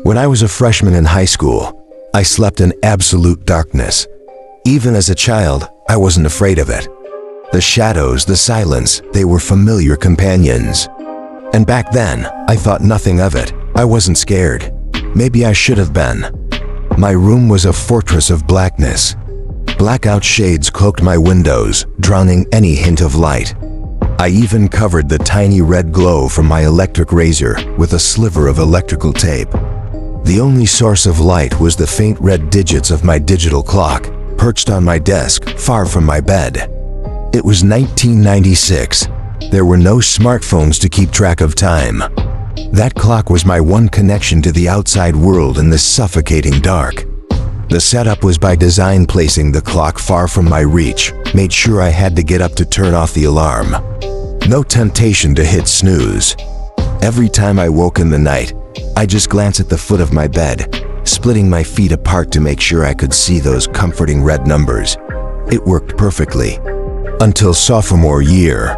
When I was a freshman in high school, I slept in absolute darkness. Even as a child, I wasn't afraid of it. The shadows, the silence, they were familiar companions. And back then, I thought nothing of it. I wasn't scared. Maybe I should have been. My room was a fortress of blackness. Blackout shades cloaked my windows, drowning any hint of light. I even covered the tiny red glow from my electric razor with a sliver of electrical tape. The only source of light was the faint red digits of my digital clock, perched on my desk, far from my bed. It was 1996. There were no smartphones to keep track of time. That clock was my one connection to the outside world in this suffocating dark. The setup was by design, placing the clock far from my reach, made sure I had to get up to turn off the alarm. No temptation to hit snooze. Every time I woke in the night, I just glanced at the foot of my bed, splitting my feet apart to make sure I could see those comforting red numbers. It worked perfectly. Until sophomore year.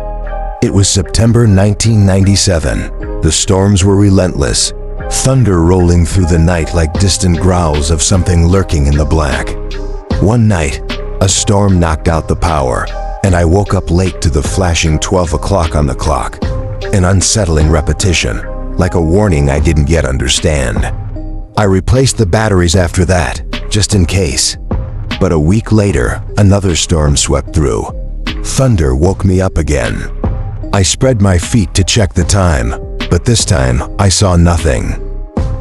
It was September 1997. The storms were relentless, thunder rolling through the night like distant growls of something lurking in the black. One night, a storm knocked out the power, and I woke up late to the flashing 12 o'clock on the clock. An unsettling repetition, like a warning I didn't yet understand. I replaced the batteries after that, just in case. But a week later, another storm swept through. Thunder woke me up again. I spread my feet to check the time, but this time I saw nothing.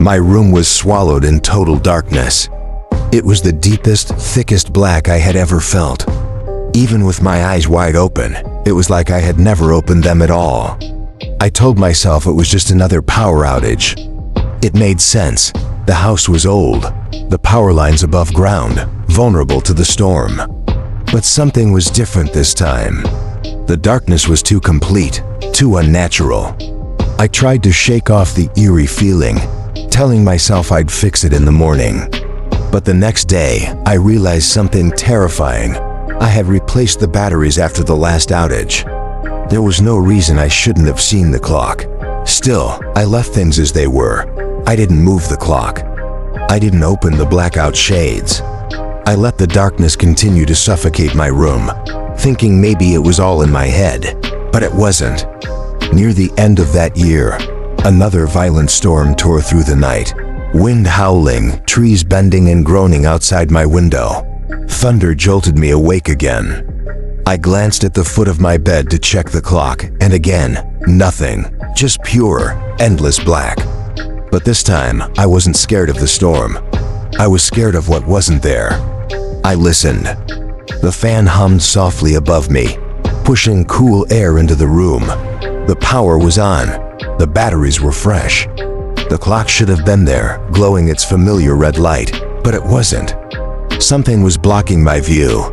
My room was swallowed in total darkness. It was the deepest, thickest black I had ever felt. Even with my eyes wide open, it was like I had never opened them at all. I told myself it was just another power outage. It made sense. The house was old, the power lines above ground, vulnerable to the storm. But something was different this time. The darkness was too complete, too unnatural. I tried to shake off the eerie feeling, telling myself I'd fix it in the morning. But the next day, I realized something terrifying. I had replaced the batteries after the last outage. There was no reason I shouldn't have seen the clock. Still, I left things as they were. I didn't move the clock. I didn't open the blackout shades. I let the darkness continue to suffocate my room, thinking maybe it was all in my head, but it wasn't. Near the end of that year, another violent storm tore through the night. Wind howling, trees bending and groaning outside my window. Thunder jolted me awake again. I glanced at the foot of my bed to check the clock, and again, nothing. Just pure, endless black. But this time, I wasn't scared of the storm. I was scared of what wasn't there. I listened. The fan hummed softly above me, pushing cool air into the room. The power was on. The batteries were fresh. The clock should have been there, glowing its familiar red light, but it wasn't. Something was blocking my view.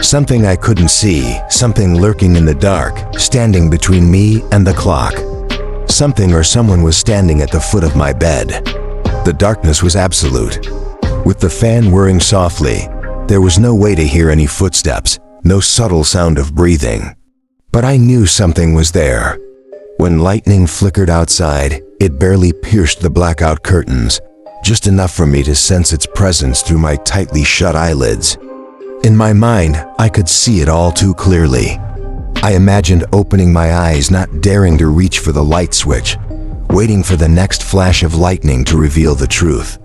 Something I couldn't see, something lurking in the dark, standing between me and the clock. Something or someone was standing at the foot of my bed. The darkness was absolute. With the fan whirring softly, there was no way to hear any footsteps, no subtle sound of breathing. But I knew something was there. When lightning flickered outside, it barely pierced the blackout curtains, just enough for me to sense its presence through my tightly shut eyelids. In my mind, I could see it all too clearly. I imagined opening my eyes, not daring to reach for the light switch, waiting for the next flash of lightning to reveal the truth.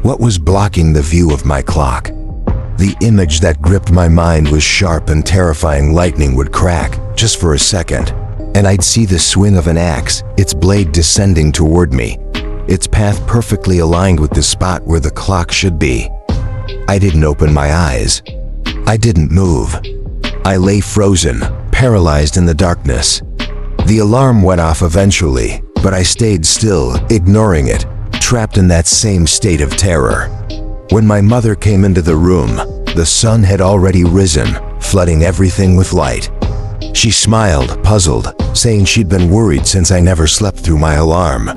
What was blocking the view of my clock? The image that gripped my mind was sharp and terrifying. Lightning would crack, just for a second, and I'd see the swing of an axe, its blade descending toward me, its path perfectly aligned with the spot where the clock should be. I didn't open my eyes. I didn't move. I lay frozen, paralyzed in the darkness. The alarm went off eventually, but I stayed still, ignoring it, trapped in that same state of terror. When my mother came into the room, the sun had already risen, flooding everything with light. She smiled, puzzled, saying she'd been worried since I never slept through my alarm.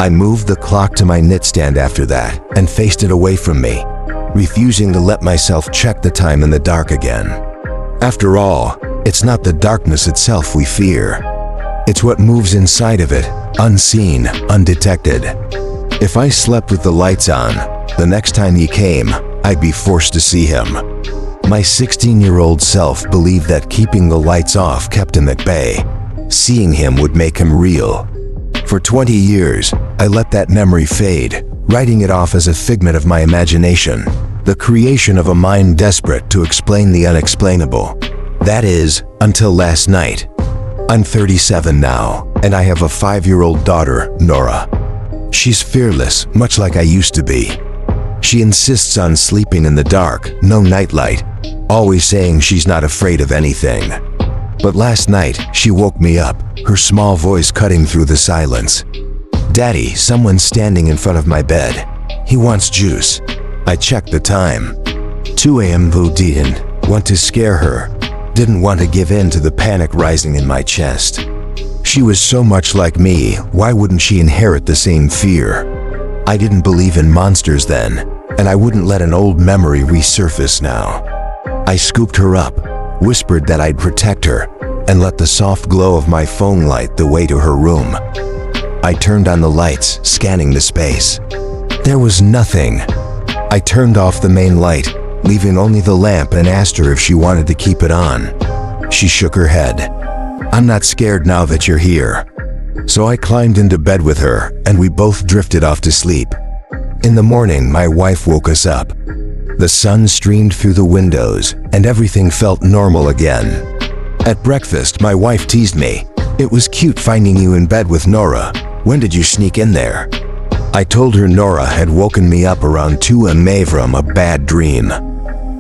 I moved the clock to my nightstand after that and faced it away from me, refusing to let myself check the time in the dark again. After all, it's not the darkness itself we fear. It's what moves inside of it, unseen, undetected. If I slept with the lights on, the next time he came, I'd be forced to see him. My 16-year-old self believed that keeping the lights off kept him at bay. Seeing him would make him real. For 20 years, I let that memory fade, writing it off as a figment of my imagination, the creation of a mind desperate to explain the unexplainable. That is, until last night. I'm 37 now, and I have a 5-year-old daughter, Nora. She's fearless, much like I used to be. She insists on sleeping in the dark, no nightlight, always saying she's not afraid of anything. But last night, she woke me up, her small voice cutting through the silence. "Daddy, someone's standing in front of my bed. He wants juice." I checked the time. 2 a.m. Didn't want to scare her. Didn't want to give in to the panic rising in my chest. She was so much like me, why wouldn't she inherit the same fear? I didn't believe in monsters then, and I wouldn't let an old memory resurface now. I scooped her up, whispered that I'd protect her, and let the soft glow of my phone light the way to her room. I turned on the lights, scanning the space. There was nothing. I turned off the main light, leaving only the lamp, and asked her if she wanted to keep it on. She shook her head. "I'm not scared now that you're here." So I climbed into bed with her, and we both drifted off to sleep. In the morning, my wife woke us up. The sun streamed through the windows, and everything felt normal again. At breakfast, my wife teased me. "It was cute finding you in bed with Nora. When did you sneak in there?" I told her Nora had woken me up around 2 a.m. from a bad dream.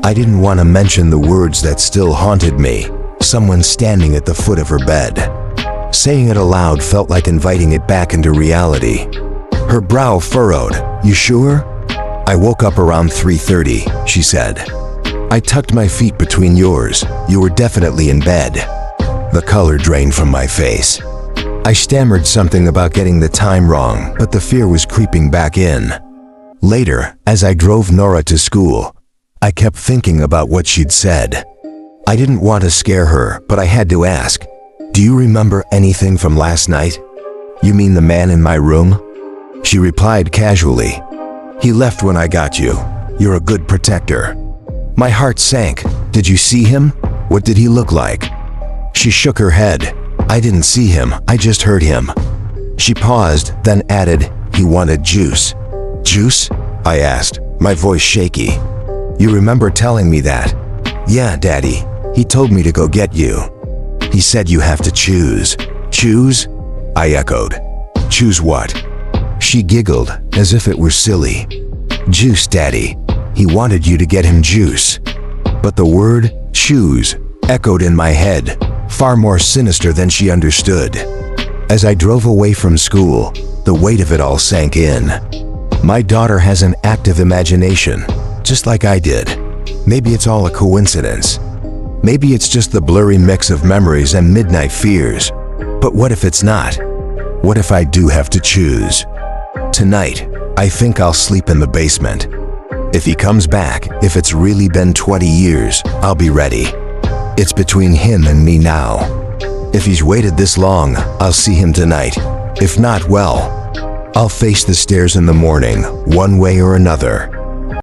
I didn't want to mention the words that still haunted me. Someone standing at the foot of her bed. Saying it aloud felt like inviting it back into reality. Her brow furrowed. "You sure?" "I woke up around 3:30, she said. "I tucked my feet between yours. You were definitely in bed." The color drained from my face. I stammered something about getting the time wrong, but the fear was creeping back in. Later, as I drove Nora to school, I kept thinking about what she'd said. I didn't want to scare her, but I had to ask, "Do you remember anything from last night?" "You mean the man in my room?" She replied casually, "He left when I got you. You're a good protector." My heart sank. "Did you see him? What did he look like?" She shook her head. "I didn't see him, I just heard him." She paused, then added, "He wanted juice." "Juice?" I asked, my voice shaky. "You remember telling me that?" "Yeah, Daddy. He told me to go get you. He said you have to choose." "Choose?" I echoed. "Choose what?" She giggled, as if it were silly. "Juice, Daddy. He wanted you to get him juice." But the word, choose, echoed in my head, far more sinister than she understood. As I drove away from school, the weight of it all sank in. My daughter has an active imagination, just like I did. Maybe it's all a coincidence. Maybe it's just the blurry mix of memories and midnight fears. But what if it's not? What if I do have to choose? Tonight, I think I'll sleep in the basement. If he comes back, if it's really been 20 years, I'll be ready. It's between him and me now. If he's waited this long, I'll see him tonight. If not, well, I'll face the stairs in the morning, one way or another.